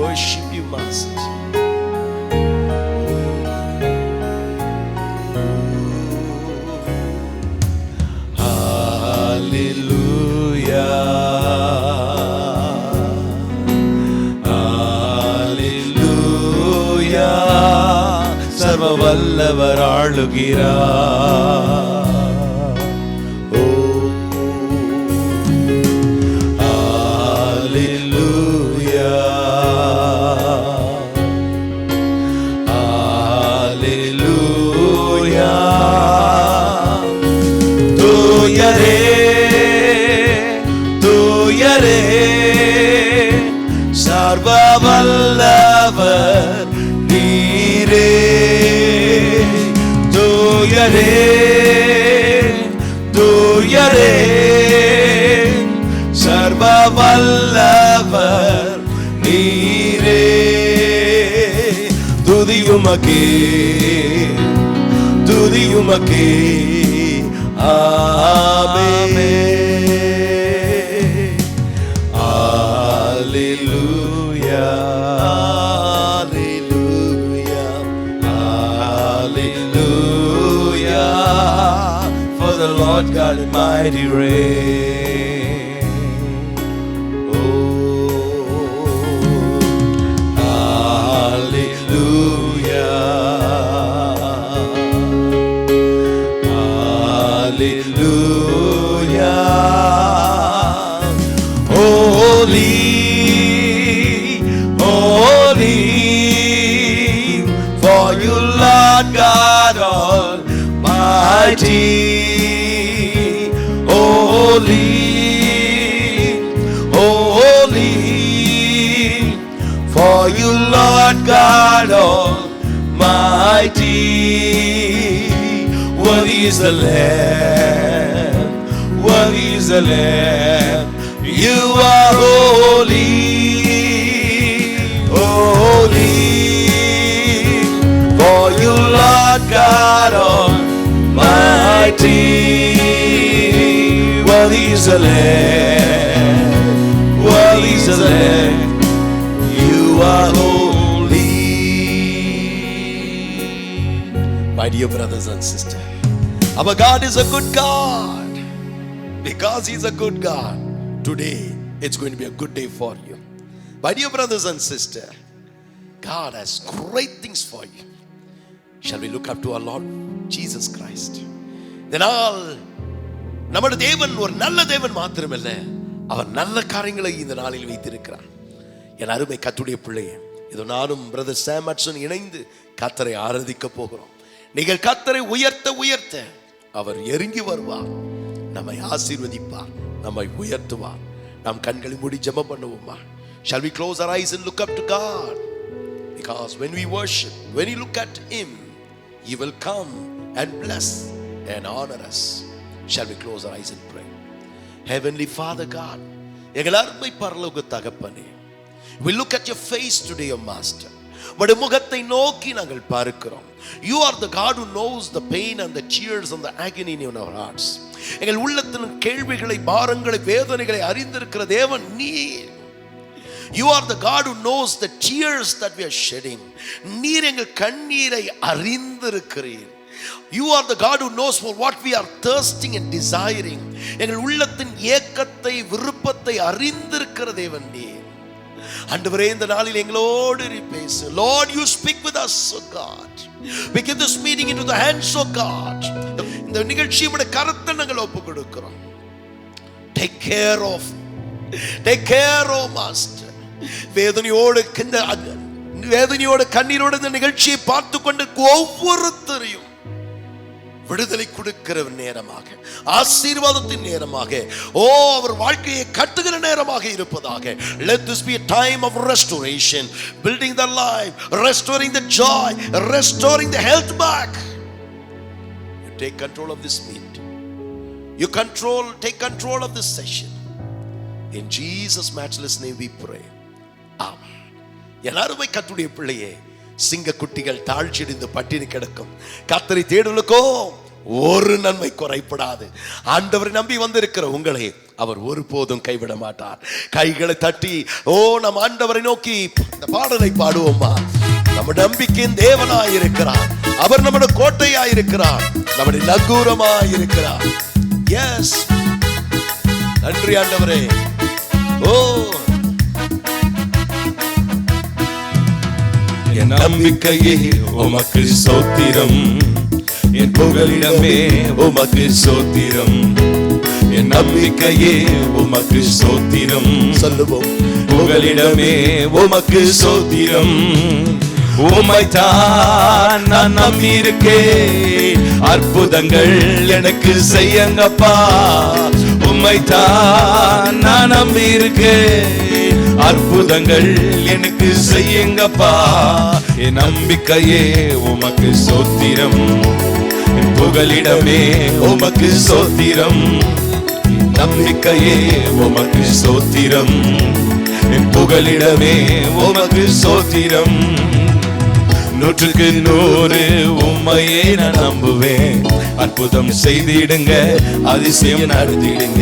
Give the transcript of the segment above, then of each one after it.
worship you, Master. Hallelujah, Hallelujah. சர்வ வல்லவர் ஆளுகிறார். தூயரே சர்வ வல்லவர் நீரே. தூயரே தூயரே சர்வ வல்லவர் நீரே. துதியுமக்கே துதியுமக்கே. ஆமென். Hallelujah, Hallelujah, Hallelujah. For the Lord God mighty reign. Oh, Hallelujah, Hallelujah. Holy, holy, for you Lord God Almighty. Holy, holy, for you Lord God Almighty. Worthy is the Lamb, worthy is the Lamb. You are holy, holy, for you Lord God Almighty. Worthy is the Lamb, worthy is the Lamb. You are holy. My dear brothers and sisters, our God is a good God. Because He is a good God, today it's going to be a good day for you. My dear brothers and sisters, God has great things for you. Shall we look up to our Lord Jesus Christ? இதனால் நம்முடைய தேவன் ஒரு நல்ல தேவன் மாத்திரமல்ல, அவர் நல்ல காரியங்களை இந்த நாளில் வைத்திருக்கிறார். என் அருமை கர்த்தருடைய பிள்ளையே, இதோ நானும் பிரதர் சாம் அட்சன் இணைந்து கர்த்தரை ஆராதிக்க போகிறோம். நீங்கள் கர்த்தரை உயர்த்த உயர்த்த அவர் இறங்கி வருவார், நம்மை ஆசீர்வதிப்பார், நம்மை உயர்த்துவார். நாம் கண்களை மூடி ஜெபம் பண்ணுவோமா? Shall we close our eyes and look up to God? Because when we worship, when we look at Him, He will come and bless and honor us. Shall we close our eyes and pray? Heavenly Father God, எங்கள் அருமை பரலோக தகப்பனே, we look at your face today, your Master. உம்முடைய முகத்தை நோக்கி நாங்கள் பார்க்கிறோம். You are the God who knows the pain and the tears and the agony in our hearts. எங்கள் உள்ளத்தின் கேள்விகளை, பாரங்களை, வேதனைகளை அறிந்திருக்கிற தேவன் நீர். You are the God who knows the tears that we are shedding. நீர் எங்கள் கண்ணீரை அறிந்திருக்கிறீர். You are the God who knows for what we are thirsting and desiring. எங்கள் உள்ளத்தின் ஏக்கத்தை, விருப்பத்தை அறிந்திருக்கிற தேவன் நீர். ஆண்டவரே, இந்த நாளில் எங்களோடு பேசு. Lord, you speak with us, oh God. We give this meeting into the hands of God. இந்த நிகழ்ச்சியை உம்முடைய கரத்தில் நாங்கள் ஒப்புக் கொடுக்கிறோம். Take care of oh Master. வேதனையோடு கண்ணீரோடு இந்த நிகழ்ச்சியை பார்த்து கொண்டு ஒவ்வொருத்தரையும் விடுதலை கொடுக்கிற நேரமாக, ஆசீர்வாதத்தின் நேரமாக, அவர் வாழ்க்கையை கட்டுகிற நேரமாக இருப்பதாக. Let this be a time of restoration, building the life, restoring the joy, restoring the health back. You take control of this meeting. You take control of this session. In Jesus' matchless name we pray. Amen. எல்லாருமே கர்த்தருடைய பிள்ளையே, சிங்க குட்டிகள் தாழ்ச்சியடைந்து பட்டினி கிடக்கும். கர்த்தரை தேடுவதற்கோ ஒரு நன்மை குறைபடாது. ஆண்டவரை நம்பி வந்திருக்கிற உங்களை அவர் ஒருபோதும் கைவிட மாட்டார். கைகளை தட்டி நம் ஆண்டவரை நோக்கி இந்த பாடலை பாடுவோமா? நம்ம நம்பிக்கையின் தேவனாயிருக்கிறார். அவர் நம்முடைய கோட்டையாயிருக்கிறார், நம்முடைய நங்கூரமாயிருக்கிறார். எஸ், நன்றி ஆண்டவரே. என் நம்பிக்கையே உமக்கு ஸ்தோத்திரம், என் புகலிடமே உமக்கு ஸ்தோத்திரம். என் நம்பிக்கையே உமக்கு ஸ்தோத்திரம், சொல்லுவோம். புகலிடமே உமக்கு ஸ்தோத்திரம். உம்மைத்தான் நான் நம்பியிருக்கேன், அற்புதங்கள் எனக்கு செய்யுங்கப்பா. உம்மைத்தான் நான் நம்பியிருக்கேன், அற்புதங்கள் எனக்கு செய்யுங்கப்பா. என் நம்பிக்கையே உமக்கு ஸ்தோத்திரம், என் புகலிடமே உமக்கு ஸ்தோத்திரம். என் நம்பிக்கையே உமக்கு ஸ்தோத்திரம், என் புகலிடமே உமக்கு ஸ்தோத்திரம். 100க்கு 100 உம்மையே நான் நம்புவேன், அற்புதம் செய்திடுங்க, அதிசயம் நடத்திடுங்க.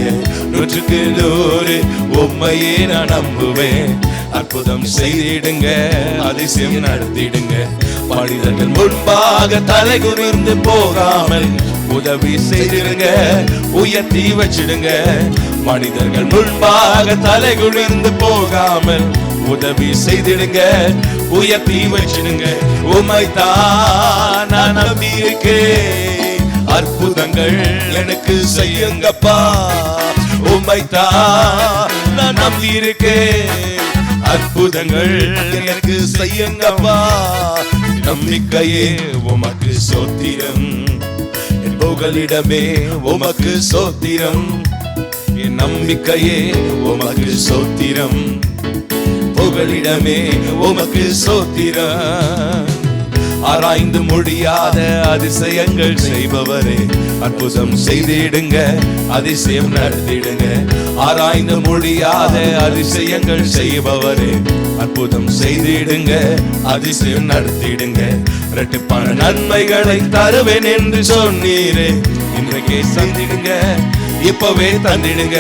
100க்கு 100 உம்மையே நான் நம்புவேன், அற்புதம் செய்திடுங்க, அதிசயம் நடத்திடுங்க. மனிதர்கள் முன்பாக தலை குனிந்து போகாமல் உதவி செய்திடுங்க, உயர்த்தி வச்சிடுங்க. மனிதர்கள் முன்பாக தலை குனிந்து போகாமல் உதவி செய்திடுங்க, உயர்த்தி வச்சிடுங்க. உம்மைத்தான் நான் நம்பியிருக்கேன், அற்புதங்கள் எனக்கு செய்யுங்கப்பா. உம்மைத்தான் நான் நம்பியிருக்கேன், அற்புதங்கள் எனக்கு செய்யுங்கப்பா. நம்பிக்கையே உமக்கு ஸ்தோத்திரம், என் புகலிடமே உமக்கு ஸ்தோத்திரம். என் நம்பிக்கையே உமக்கு ஸ்தோத்திரம், புகலிடமே உமக்கு ஸ்தோத்திரம். ஆராய்ந்து முடியாத அதிசயங்கள் செய்பவரே, அற்புதம் செய்திடுங்க, அதிசயம் நடத்திடுங்க. ஆராய்ந்து முடியாத அதிசயங்கள் செய்பவரே, அற்புதம் செய்திடுங்க, அதிசயம் நடத்திடுங்க. இரட்டிப்பான நன்மைகளை தருவேன் என்று சொன்னீரே, இன்றைக்கே தந்திடுங்க, இப்பவே தந்திடுங்க.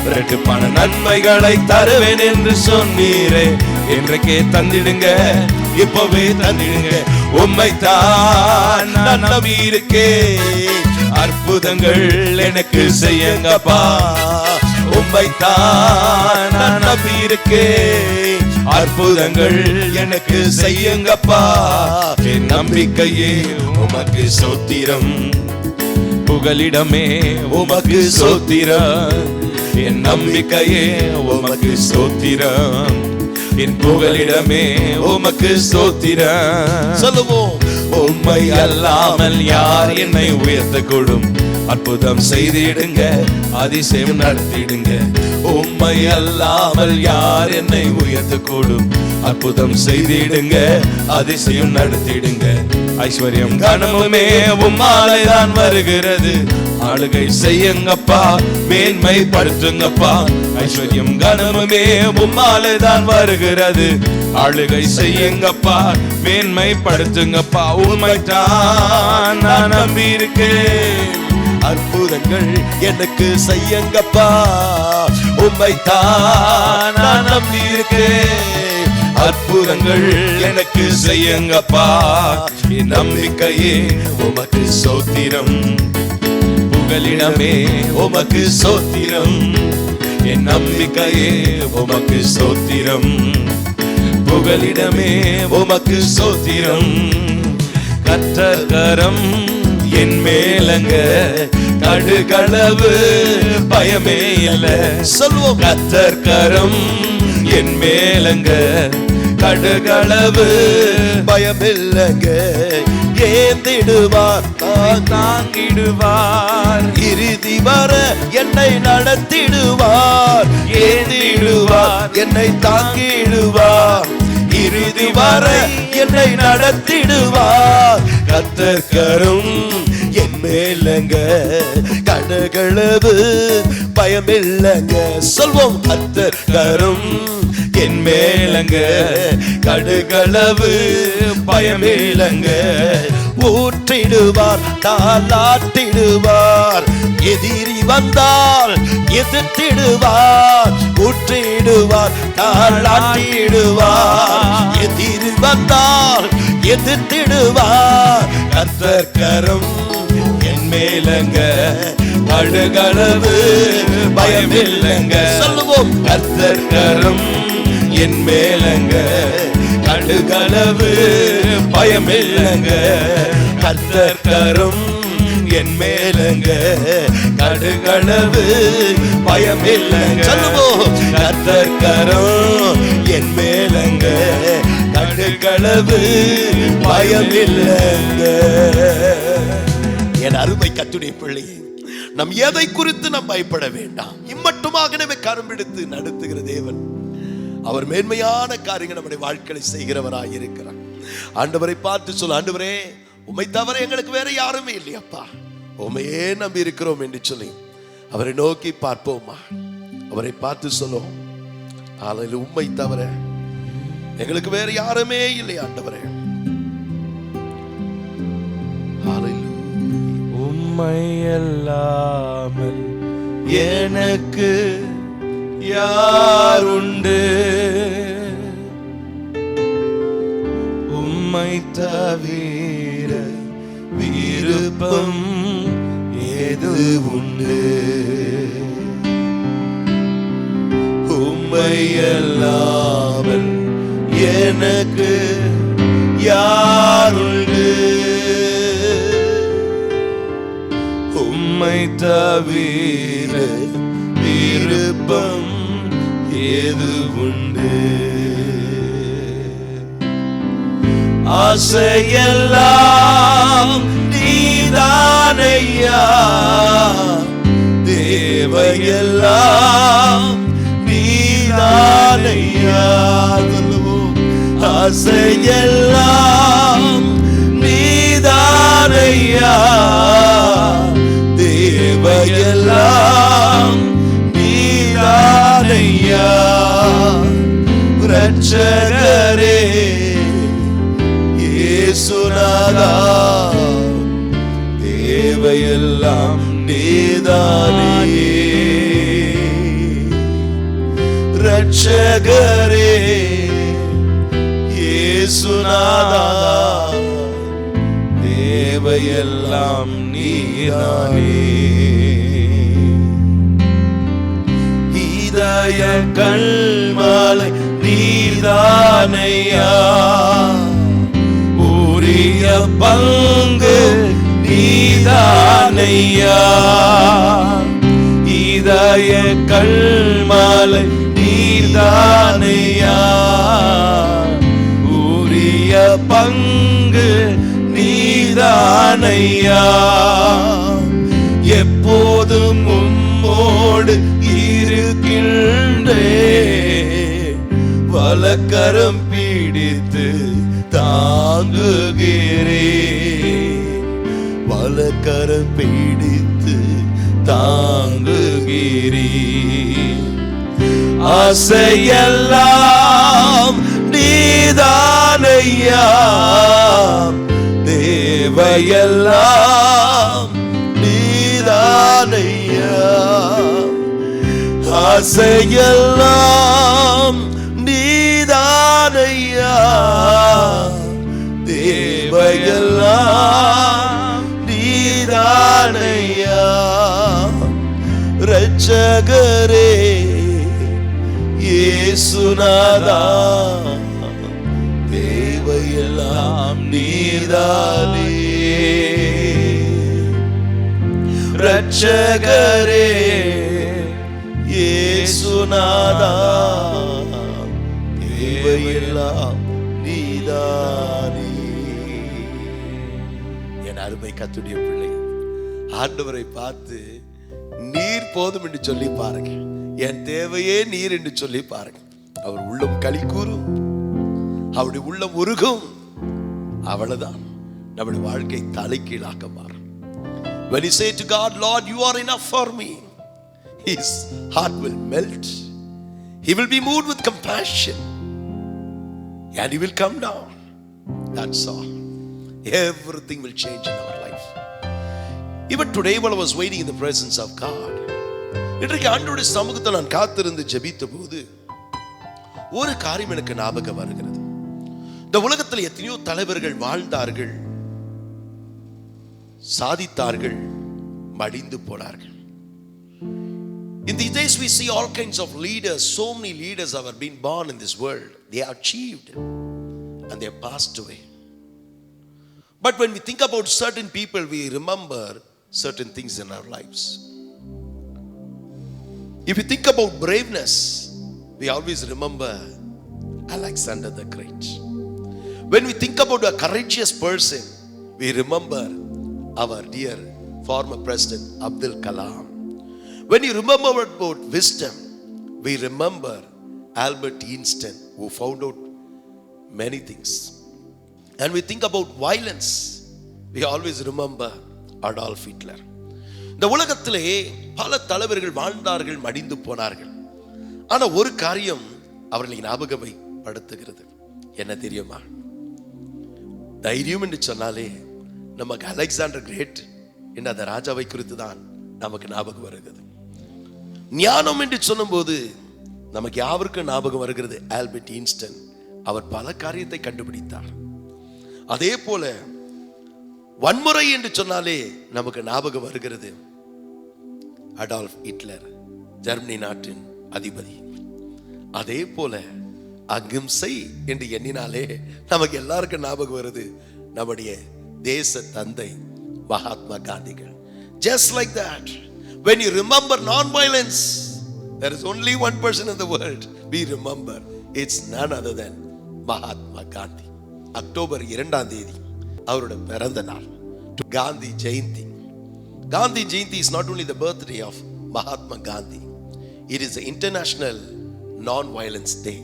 இரட்டிப்பான நன்மைகளை தருவேன் என்று சொன்னீரே, இன்றைக்கே தந்திடுங்க, இப்பவே தந்திடுங்க. உம்மைத்தான் நான் நம்பியிருக்கேன், அற்புதங்கள் எனக்கு செய்யுங்கப்பா. உம்மைத்தான் நான் நம்பியிருக்கேன், அற்புதங்கள் எனக்கு செய்யுங்கப்பா. என் நம்பிக்கையே உமக்கு ஸ்தோத்திரம், புகலிடமே உமக்கு ஸ்தோத்திரம். என் நம்பிக்கையே உமக்கு ஸ்தோத்திரம், என் புகலிடமே உமக்கு ஸ்தோத்திரம். சொல்லுவோம். உம்மை அல்லாமல் யார் என்னை உயர்த்தக்கூடும், அற்புதம் செய்திடுங்க, அதிசயம் நடத்திடுங்க. உம்மை அல்லாமல் யார் என்னை உயர்த்தக்கூடும், அற்புதம் செய்திடுங்க, அதிசயம் நடத்திடுங்க. ஐஸ்வர்யம் கனமுமே உம்மாலே தான் வருகிறது, ஆளுகை செய்யுங்கப்பா, மேன்மை படுத்துங்கப்பா. ஐஸ்வர்யம் கனமுமே உம்மாலே தான் வருகிறது, ஆளுகை செய்யுங்கப்பா, மேன்மை படுத்துங்கப்பா. உம்மைத்தான் நான் நம்பியிருக்கேன், அற்புதங்கள் எனக்கு செய்யுங்கப்பா. உம்மைத்தான் நான் நம்பியிருக்கேன், அற்புதங்கள் எனக்கு செய்யுங்கப்பா. என் நம்பிக்கையே உமக்கு ஸ்தோத்திரம், புகலிடமே உமக்கு ஸ்தோத்திரம். என் நம்பிக்கையே உமக்கு ஸ்தோத்திரம், புகலிடமே உமக்கு ஸ்தோத்திரம். கர்த்தர் கரம் என் மேலங்க, கடுகளவு பயமே இல்ல. சொல்லுவோம். கர்த்தர் கரம் என் மேலங்க, கடுகளவு பயமில்லைங்க. ஏந்திடுவார், தாங்கிடுவார், இறுதி வர என்னை நடத்திடுவார். ஏந்திடுவார், என்னை தாங்கிடுவார், இறுதி வர என்னை நடத்திடுவார். கர்த்தர் கரம் என் மேலங்க, கடுகளவு பயமில்லைங்க. சொல்வோம். கர்த்தர் கரம் என் மேலங்க, கடுகளவு பயமில்லைங்க. ஊற்றிடுவார், தாளாட்டிடுவார். எதிரி வந்தால் எதிர்த்திடுவார், ஊற்றிடுவார், தாளாட்டிடுவார். எதிரி வந்தால் எதிர்த்திடுவார். கர்த்தர் கரம் என் மேலங்க, கடுகளவு பயமில்லைங்க. சொல்லுவோம், கர்த்தர் கரம் என் மேலங்க, கடுகளவு பயமில்லைங்க. கர்த்தர் கரம் என் மேலங்க, கடுகளவு பயமில்லைங்க. சொல்லுவோம், கர்த்தர் கரம் என் மேலங்க, கடுகளவு பயமில்லைங்க. என் அருமை கர்த்தருடைய பிள்ளையே, நம் எதை குறித்து நாம் பயப்பட வேண்டாம். இம்மட்டுமாக நம்மை கரம் பிடித்து நடத்துகிற தேவன், அவர் மேன்மையான காரியங்கள் நம்முடைய வாழ்க்கையை செய்கிறவராய் இருக்கிறார். ஆண்டவரை பார்த்து சொல்ல, ஆண்டவரே உம்மை தவிர எங்களுக்கு வேற யாருமே இல்லையப்பா, உம்மையே நம்பி இருக்கிறோம் என்று சொல்லி அவரை நோக்கி பார்ப்போமா. அவரை பார்த்து சொல்லுவோம், ஆலையில் உம்மை தவிர எங்களுக்கு வேற யாருமே இல்லை ஆண்டவரே. உம்மை அல்லாமல் எனக்கு யாருண்டு, உம்மை தவிர விருப்பம் ஏது உண்டு. உம்மை அல்லாமல் எனக்கு யாருண்டு, உம்மை தவிர விருப்பம் ஏது உண்டு. ஆசையெல்லாம் நீதானையா, தேவையெல்லாம் நீதானையா. ஆசையெல்லாம் நீதானையா, தேவையெல்லாம் நீதானையா. இரட்சகரே இயேசுநாதா, தேவையெல்லாம் நீதானே. இரட்சகரே இயேசுநாதா, தேவையெல்லாம் நீதானே. இதய கல்மலை நீதானையா, உரிய பங்கு நீதானையா. இதய கல்மலை நீதானையா, உரிய பங்கு நீதானையா. எப்போதும் உம்மோடு இருக்கின்றே, வலக்கரம் பிடித்து தாங்குகிறே, வலக்கரம் பிடித்து தாங்குகிறே. ஆசையெல்லாம் நீதானையா, தேவையெல்லாம் நீதானையா. ஆசையெல்லாம் நீதானையா, தேவையெல்லாம் நீதானையா. இரட்சகரே இயேசுநாதா, தேவையெல்லாம் நீதானே. இரட்சகரே இயேசுநாதா, தேவையெல்லாம் நீதானே. என் அருமை கர்த்தருடைய பிள்ளை, ஆண்டவரை பார்த்து நீர் போதும் என்று சொல்லி பாருங்க. என் தேவையே நீர் என்று சொல்லி பாருங்க. அவர் உள்ளம் களி கூறும், அவருடைய உள்ளம் உருகும். அவ்வளவுதான் நம்முடைய வாழ்க்கை தலைகீழாக மாறும். When you say to God, Lord, you are enough for me, His heart will melt. He will be moved with compassion and He will come down. That's all. everything will change in our life. Even today while I was waiting in the presence of God, இன்றைக்கு ஆண்டவருடைய சமூகத்தில் நான் காத்திருந்து ஜெபித்த போது ஒரு காரியம் எனக்கு ஞாபகம் வருகிறது. இந்த உலகத்தில் எத்தனையோ தலைவர்கள் வாழ்ந்தார்கள், சாதித்தார்கள், மடிந்து போனார்கள். In these days we see all kinds of leaders. So many leaders have been born in this world. They achieved and they have passed away. But when we think about certain people, we remember certain things in our lives. If you think about braveness, we always remember Alexander the Great. When we think about a courageous person, we remember our dear former President Abdul Kalam. When you remember about wisdom, we remember Albert Einstein, who found out many things. And we think about violence, we always remember Adolf Hitler. இந்த உலகத்திலே பல தலைவர்கள் வாழ்ந்தார்கள், மடிந்து போனார்கள். ஆனா ஒரு காரியம் அவர்களை ஞாபகப்படுத்துகிறது. என்ன தெரியுமா? தைரியம் என்று சொன்னாலே நமக்கு அலெக்சாண்டர் கிரேட் என்ற அந்த ராஜாவை குறித்து தான் நமக்கு ஞாபகம் வருகிறது. ஞானம் என்று சொல்லும்போது நமக்கு யாருக்கு ஞாபகம் வருகிறது? Albert Einstein. அவர் பல காரியத்தை கண்டுபிடித்தார். அதே போல வன்முறை என்று சொன்னாலே நமக்கு ஞாபகம் வருகிறது அடால்ஃப் ஹிட்லர், ஜெர்மனி நாட்டின் அதிபதி. அதே போல அகிம்சை என்று எண்ணினாலே நமக்கு எல்லாருக்கும் ஞாபகம் வருது நம்முடைய தேச தந்தை Mahatma காந்திகள். Just like that, when you remember non-violence, there is only one person in the world we remember. It's none other than Mahatma Gandhi. October 2ஆம் தேதி அவருடைய பிறந்த நாள், Gandhi Jayanthi. Gandhi Jayanti is not only the birthday of Mahatma Gandhi, it is the International Non-Violence Day,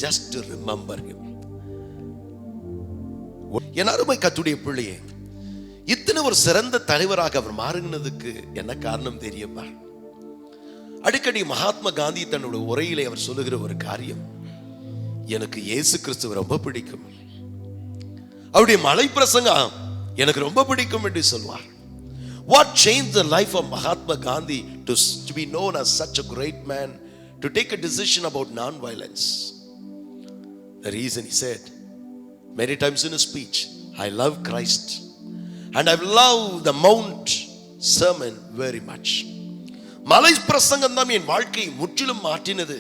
just to remember him. என் அருமை கர்த்தருடைய பிள்ளையே, இத்தனை ஒரு சிறந்த தலைவராக அவர் மாறினதுக்கு என்ன காரணம் தெரியுமா? அடிக்கடி மகாத்மா காந்தி தன்னுடைய உரையிலே அவர் சொல்லுகிற ஒரு காரியம், எனக்கு இயேசு கிறிஸ்துவை ரொம்ப பிடிக்கும், அவருடைய மலை பிரசங்கம் எனக்கு ரொம்ப பிடிக்கும் என்று சொல்வார். What changed the life of Mahatma Gandhi to be known as such a great man, to take a decision about non-violence? The reason he said many times in his speech, I love Christ and I love the Mount sermon very much. மலை பிரசங்கம் தான் என் வாழ்க்கையை முற்றிலும் மாற்றினது.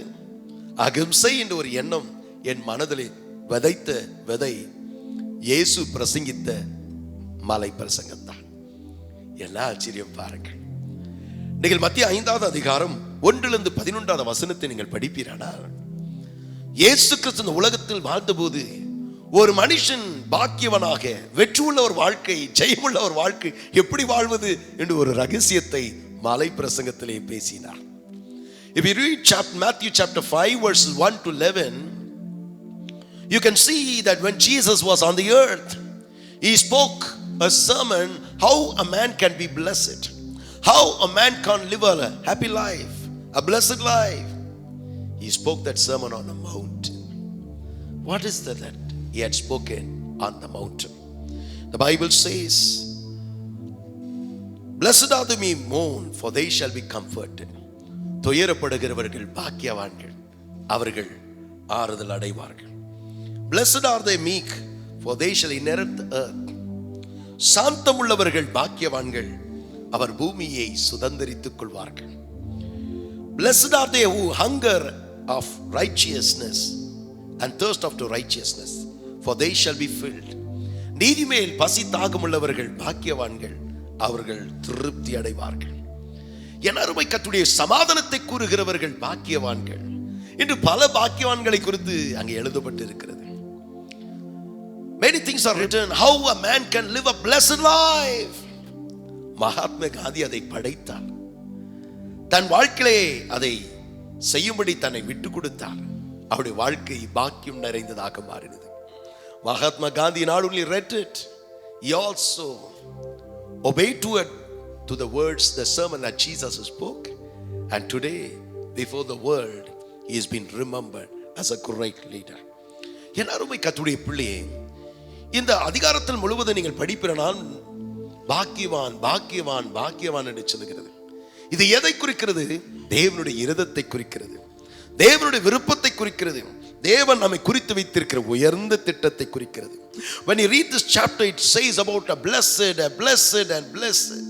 அகிம்சை என்ற ஒரு எண்ணம் என் மனதிலே விதைத்த விதை இயேசு பிரசங்கித்த மலை பிரசங்கம் தான். என்ன ஆச்சரியம் பாருங்கள். நீங்கள் மத்திய 5ஆவது அதிகாரம் 1-11 வசனத்தை நீங்கள் படிப்பீரானால், இயேசு கிறிஸ்து இந்த உலகத்தில் வாழ்ந்தபோது ஒரு மனுஷன் பாக்கியவனாக வெற்றியுள்ள ஒரு வாழ்க்கை, ஜெயமுள்ள ஒரு வாழ்க்கை எப்படி வாழ்வது என்று ஒரு ரகசியத்தை மலை பிரசங்கத்திலே பேசினார். If you read Matthew chapter 5 verses 1-11, you can see that when Jesus was on the earth, he spoke a sermon how a man can be blessed, how a man can live a happy life, a blessed life. He spoke that sermon on a mountain. What is that he had spoken on the mountain? The Bible says, blessed are they who mourn, for they shall be comforted. துயரப்படுகிறவர்கள் பாக்கியவான்கள், அவர்கள் ஆறுதல் அடைவார்கள். Blessed are they meek, for they shall inherit the earth. சாந்தமுள்ளவர்கள் பாக்கியவான்கள், அவர் பூமியை சுதந்தரித்துக் கொள்வார்கள். Blessed are they who hunger of righteousness and thirst after righteousness, for they shall be filled. நீதிமேல் பசி தாகமுள்ளவர்கள் பாக்கியவான்கள், அவர்கள் திருப்தி அடைவார்கள். என் அருமை கர்த்தருடைய சமாதானத்தை கூறுகிறவர்கள் பாக்கியவான்கள் என்று பல பாக்கியவான்களை குறித்து அங்கே எழுதப்பட்டு இருக்கிறது. Many things are written how a man can live a blessed life. Mahatma Gandhi அதை படைத்தார். தன் வாழ்க்கையிலே அதை செய்யும்படி தன்னை விட்டு கொடுத்தார். அவருடைய வாழ்க்கை பாக்கியம் நிறைந்ததாக மாறினது. Mahatma Gandhi not only read it, he also obeyed to the words, the sermon that Jesus spoke, and today before the world he has been remembered as a great leader. என் அருமை கர்த்தருடைய பிள்ளையே, இந்த அதிகாரத்தில் முழுவதும் நீங்கள் படிப்பினால் பாக்கியவான் பாக்கியவான் பாக்கியவான் என்று சொல்லுகிறது. இது எதை குறிக்கிறது? தேவனுடைய இருதத்தை குறிக்கிறது, தேவனுடைய விருப்பத்தை குறிக்கிறது, தேவன் நம்மை குறித்து வைத்திருக்கிற உயர்ந்த திட்டத்தை குறிக்கிறது. When you read this chapter, it says about a blessed and blessed.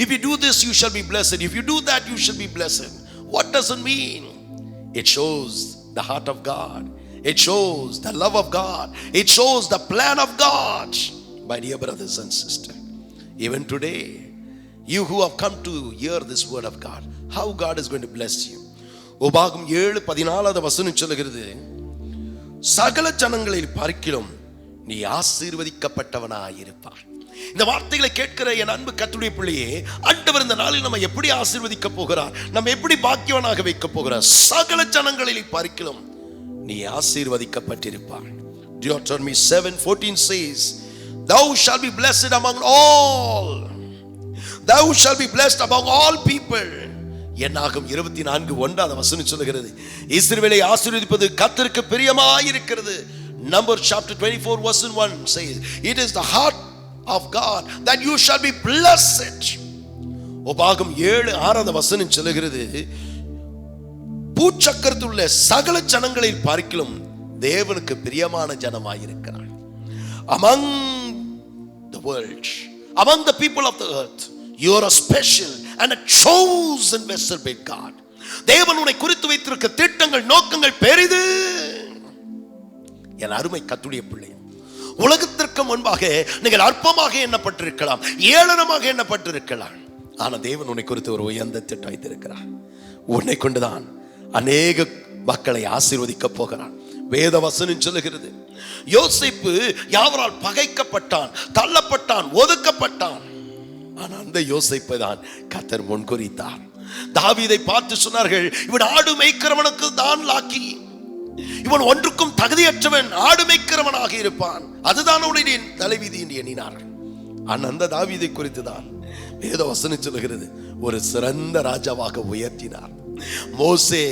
If you do this, you shall be blessed. If you do that, you shall be blessed. What does it mean? It shows the heart of God. It shows the love of God. It shows the plan of God. My dear brothers and sisters, even today, you who have come to hear this word of God, how God is going to bless you. உபாகம் 7:14 சொல்லுகிறது, சகல ஜனங்களில் பார்க்கிலும் நீ ஆசீர்வதிக்கப்பட்டவனாயிருப்பாய். இந்த வார்த்தைகளை கேட்கிற என் அன்பு கர்த்தருடைய பிள்ளையே, ஆண்டவர் இந்த நாளில் நம்ம எப்படி ஆசீர்வதிக்க போகிறார், நம்ம எப்படி பாக்கியவனாக வைக்க போகிறார்? சகல ஜனங்களில் பார்க்கிலும் நீ ஆசீர்வதிக்கப்பட்டிருப்பாய். Deuteronomy 7:14 says, thou shalt be blessed among all. Thou shalt be blessed among all people. என்னாகும் 24:1 சொல்லுகிறது, இஸ்ரவேலை ஆசீர்வதிப்பது கர்த்தருக்கு பிரியமாயிருக்கிறது. Numbers chapter 24:1 says, it is the heart of God that you shall be blessed. உபாகம் 7:6 சொல்லுகிறது, பூச்சக்கரத்தில் உள்ள சகல ஜனங்களில் பார்க்கிலும் தேவனுக்கு பிரியமான ஜனமாயிருக்கிறார். Among the world, among the people of the earth, you are a special and a chosen vessel by God. தேவன் உன்னை குறித்து வைத்திருக்க திட்டங்கள் நோக்கங்கள் பெரிது. என் அருமை கர்த்தருடைய பிள்ளை, உலகத்திற்கு முன்பாக நீங்கள் அற்பமாக எண்ணப்பட்டிருக்கலாம், ஏளனமாக எண்ணப்பட்டிருக்கலாம். ஆனா தேவன் உன்னை குறித்து ஒரு உயர்ந்த திட்டம் வைத்திருக்கிறார். உன்னை கொண்டுதான் அநேக மக்களை ஆசீர்வதிக்க போகிறான். வேத வசனம் சொல்லுகிறது, யோசேப்பு யாவரால் பகைக்கப்பட்டான், தள்ளப்பட்டான், ஒதுக்கப்பட்டான். ஆனா அந்த யோசேப்பை தான் கர்த்தர் முன்குறித்தார். தாவீதை பார்த்து சொன்னார்கள், இவன் ஆடு மேய்க்கிறவனுக்கு தான் லாக்கி, இவன் ஒன்றுக்கும் தகுதியற்றவன், ஆடு மேய்க்கிறவனாக இருப்பான், அதுதான் அவனுடைய தலைவிதி என்று எண்ணினார்கள். அந்த தாவீதை குறித்து தான் வேத வசனம் சொல்லுகிறது, ஒரு சிறந்த ராஜாவாக உயர்த்தினார். மோசே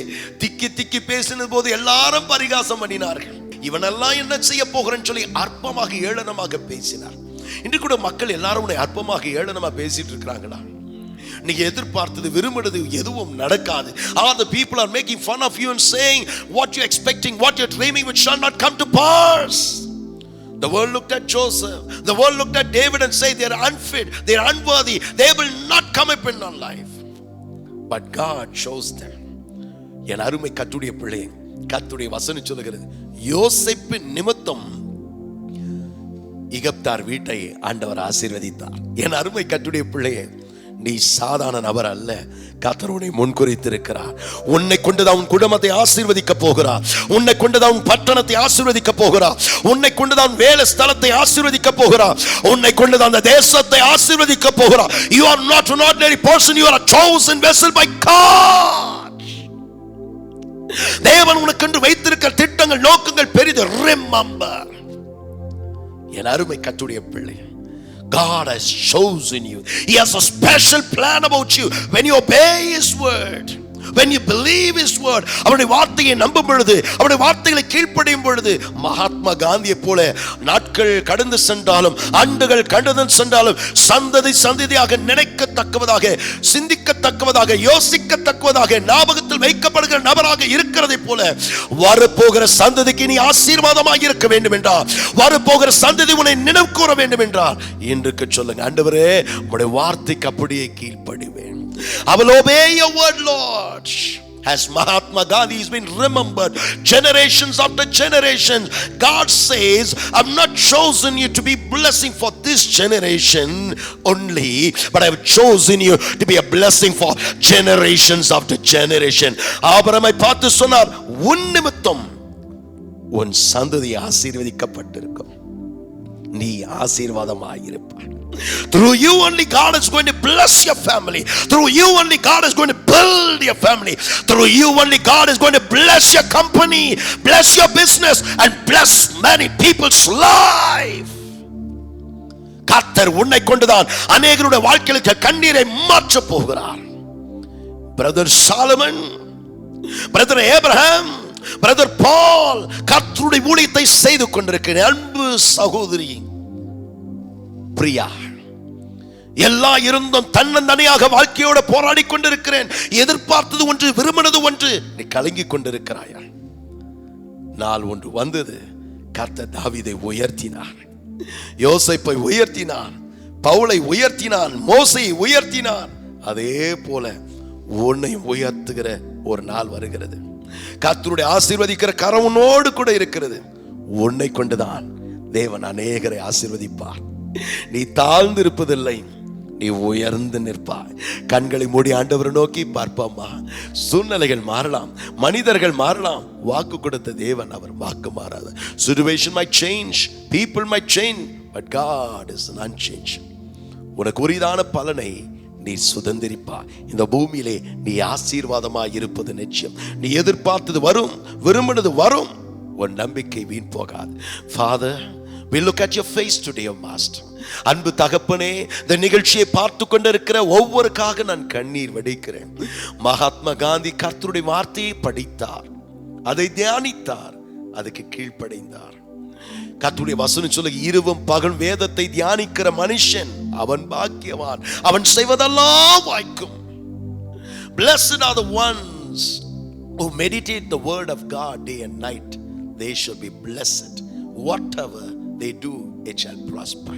திக்கி திக்கி பேசின போது எல்லாரும் பரிகாசம் பண்ணினார்கள். இவனெல்லாம் என்ன செய்ய போகிறேன்னு சொல்லி அற்பமாக ஏளனமாக பேசினார். இன்று கூட மக்கள் எல்லாரும் அற்பமாக ஏளனமா பேசிட்டு இருக்கிறாங்களா? நீங்க எதிர்பார்த்தது விரும்பினது எதுவும் நடக்காது. All the people are making fun of you and saying what you're expecting, what you're dreaming, which shall not come to pass. The world looked at Joseph, the world looked at David and said they are unfit, they are unworthy, they will not come up in our life. But God chose them. என் அருமை கர்த்தருடைய பிள்ளை, கர்த்தருடைய வசனம் சொல்லுகிறது, யோசேப்பு நிமித்தம் எகிப்தார் வீட்டை ஆண்டவர் ஆசீர்வதித்தார். என் அருமை கர்த்தருடைய பிள்ளையே, நீ சாதாரண நபர் அல்ல. கர்த்தர் உன்னை முன்குறித்திருக்கிறார். உன்னை கொண்டுதான் உன் குடும்பத்தை ஆசீர்வதிக்க போகிறார். உன்னை கொண்டுதான் உன் பட்டணத்தை ஆசீர்வதிக்க போகிறார். உன்னை கொண்டுதான் வேலை ஸ்தலத்தை ஆசீர்வதிக்க போகிறார். உன்னை கொண்டுதான் அந்த தேசத்தை ஆசீர்வதிக்க போகிறார். You are not an ordinary person, you are a chosen vessel by God. தேவன் உனக்கென்று வைத்திருக்கிற திட்டங்கள் நோக்கங்கள் பெரிது. Remember, என் அருமை கர்த்தருடைய பிள்ளை, God has chosen you. He has a special plan about you. When you obey His word, when you believe His word, அவருடைய வார்த்தையை நம்பும் பொழுது, அவருடைய வார்த்தைகளை கீழ்ப்படியும் பொழுது, மகாத்மா காந்தியை போல நாட்கள் கடந்து சென்றாலும், ஆண்டுகள் கடந்து சென்றாலும், சந்ததி சந்ததியாக நினைக்கத்தக்கவதாக, சிந்திக்கத்தக்கவதாக, யோசிக்கத்தக்கவதாக, ஞாபகத்தில் வைக்கப்படுகிற நபராக இருக்கிறதை போல வரப்போகிற சந்ததிக்கு நீ ஆசீர்வாதமாக இருக்க வேண்டும் என்றால், வரப்போகிற சந்ததி உன்னை நினைவு கூற வேண்டும் என்றால், இன்றைக்கு சொல்லுங்க, ஆண்டவரே உம்முடைய வார்த்தைக்கு அப்படியே கீழ்ப்படிவேன். I will obey your word, Lord. As Mahatma Gandhi has been remembered generations after generations, God says, I've not chosen you to be blessing for this generation only, but I've chosen you to be a blessing for generations after generation. ஆபிரகாமை பார்த்து சொன்னார், உன் நிமித்தம் உன் சந்ததி ஆசீர்வதிக்கப்பட்டிருக்கும், நீ ஆசீர்வாதமாயிருப்பாய். Through you only God is going to bless your family. Through you only God is going to build your family. Through you only God is going to bless your company, bless your business, and bless many people's life. கர்த்தர் உன்னை கொண்டுதான் அநேகருடைய வாழ்க்கையில கண்ணீரை மாற்ற போகிறார். Brother Solomon, Brother Abraham, brother Paul கர்த்தருடைய ஊழியத்தை செய்து கொண்டிருக்கிறேன். அன்பு சகோதரி பிரியா, எல்லா இருந்தும் தன்னந்தனியாக வாழ்க்கையோட போராடி கொண்டிருக்கிறேன். எதிர்பார்த்தது ஒன்று, விரும்பினது ஒன்று, நீ கலங்கி கொண்டிருக்கிறாயா? நாள் ஒன்று வந்தது, கர்த்தர் தாவீதை உயர்த்தினார், யோசேப்பை உயர்த்தினார், பவுலை உயர்த்தினான், மோசேயை உயர்த்தினான். அதே போல உன்னையும் உயர்த்துகிற ஒரு நாள் வருகிறது. கர்த்தருடைய ஆசீர்வதிக்கிற கரம் உன்னோடு கூட இருக்கிறது. உன்னை கொண்டுதான் தேவன் அநேகரை ஆசீர்வதிப்பார். நீ தாழ்ந்து இருப்பதில்லை, நீ உயர்ந்து நிற்பாய். கண்களை மூடி ஆண்டவரை நோக்கி பார்ப்பாமா. சூழ்நிலைகள் மாறலாம், மனிதர்கள் மாறலாம், வாக்கு கொடுத்த தேவன் அவர் வாக்கு மாறாத. Situation might change, people might change, but God is unchanged. உனக்கு உரிதான பலனை நீ சுதந்திரிப்பா. இந்த பூமியிலே நீ ஆசீர்வாதமாய் இருப்பது நிச்சயம். நீ எதிர்பார்த்தது வரும், விரும்பினது வரும். உன் நம்பிக்கை வீண் போகாது. Father, we look at your face today, O Master. அன்பு தகப்பனே, இந்த நிகழ்ச்சியை பார்த்து கொண்டிருக்கிற ஒவ்வொருக்காக நான் கண்ணீர் வடிக்கிறேன். மகாத்மா காந்தி கர்த்தருடைய வார்த்தையை படித்தார், அதை தியானித்தார், அதுக்கு கீழ்ப்படைந்தார். கர்த்தருடைய வசனம் சொல்ல, இரவும் பகல் வேதத்தை தியானிக்கிற மனுஷன் அவன் பாக்கியவான், அவன் செய்வதெல்லாம் வாய்க்கும். Blessed are the ones who meditate the word of God day and night. They shall be blessed. Whatever they do, it shall prosper.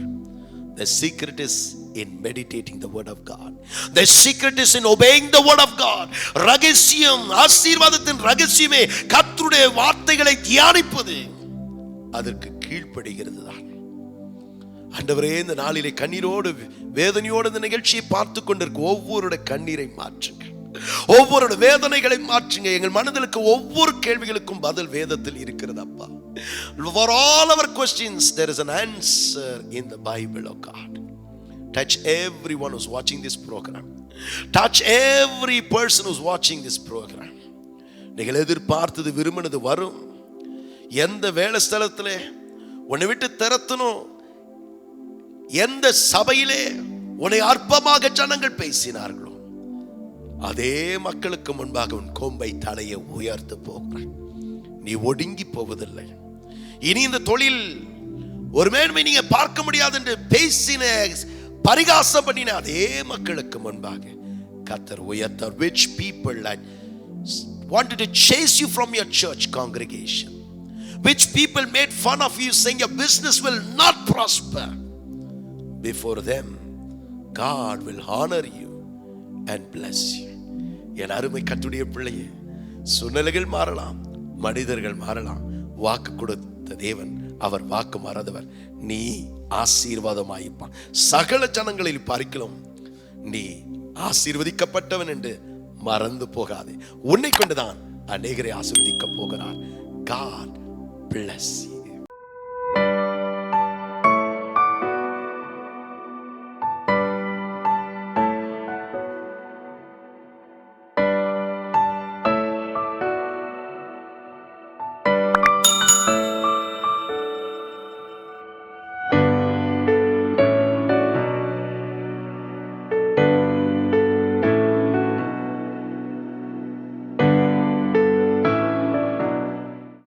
The secret is in meditating the word of God. The secret is in obeying the word of God. ரகசியம், ஆசீர்வாதத்தின் ரகசியமே கர்த்தருடைய வார்த்தைகளை தியானிப்பது, அதற்கு கீழ்ப்படுகிறது தான். ஆண்டவரே, இந்த நாளிலே கண்ணீரோடு வேதனையோடு இந்த நிகழ்ச்சியை பார்த்து கொண்டிருக்க ஒவ்வொருடைய கண்ணீரை மாற்றுங்க, ஒவ்வொரு வேதனைகளை மாற்றுங்க. எங்கள் மனதிற்கு ஒவ்வொரு கேள்விகளுக்கும் பதில் வேதத்தில் இருக்கிறது அப்பா. For all our questions there is an answer in the Bible of God. Touch everyone who's watching this program. Touch every person who's watching this program. நீங்கள் எதிர்பார்த்தது விரும்பினது வரும். எந்த வேலை ஸ்தலத்திலே உன்னை விட்டு திரத்தணும், எந்த சபையிலே உன்னை அற்பமாக ஜனங்கள் பேசினார்களோ, அதே மக்களுக்கு முன்பாக உன் கொம்பை தலையை உயர்த்து போகிறாய். நீ ஒடுங்கி போவதில்லை. இனி இந்த தொழில் ஒரு மேன்மை நீங்க பார்க்க முடியாது என்று பேசின, பரிகாசம் பண்ணின அதே மக்களுக்கு முன்பாக கர்த்தர் உயர்த்தார். Which people that wanted to chase you from your church congregation, which people made fun of you saying your business will not prosper, before them God will honor you and bless you. என் அருமை கர்த்தருடைய பிள்ளையே, சூழ்நிலைகள் மாறலாம், மனிதர்கள் மாறலாம், வாக்கு கொடுத்த தேவன் அவர் வாக்கு மாறாதவர். நீ ஆசீர்வாதமாயிருப்பான். சகல ஜனங்களில் பார்க்கலாம் நீ ஆசீர்வதிக்கப்பட்டவன் என்று மறந்து போகாதே. உன்னை கொண்டுதான் அநேகரை ஆசீர்வதிக்க போகிறார். God bless you.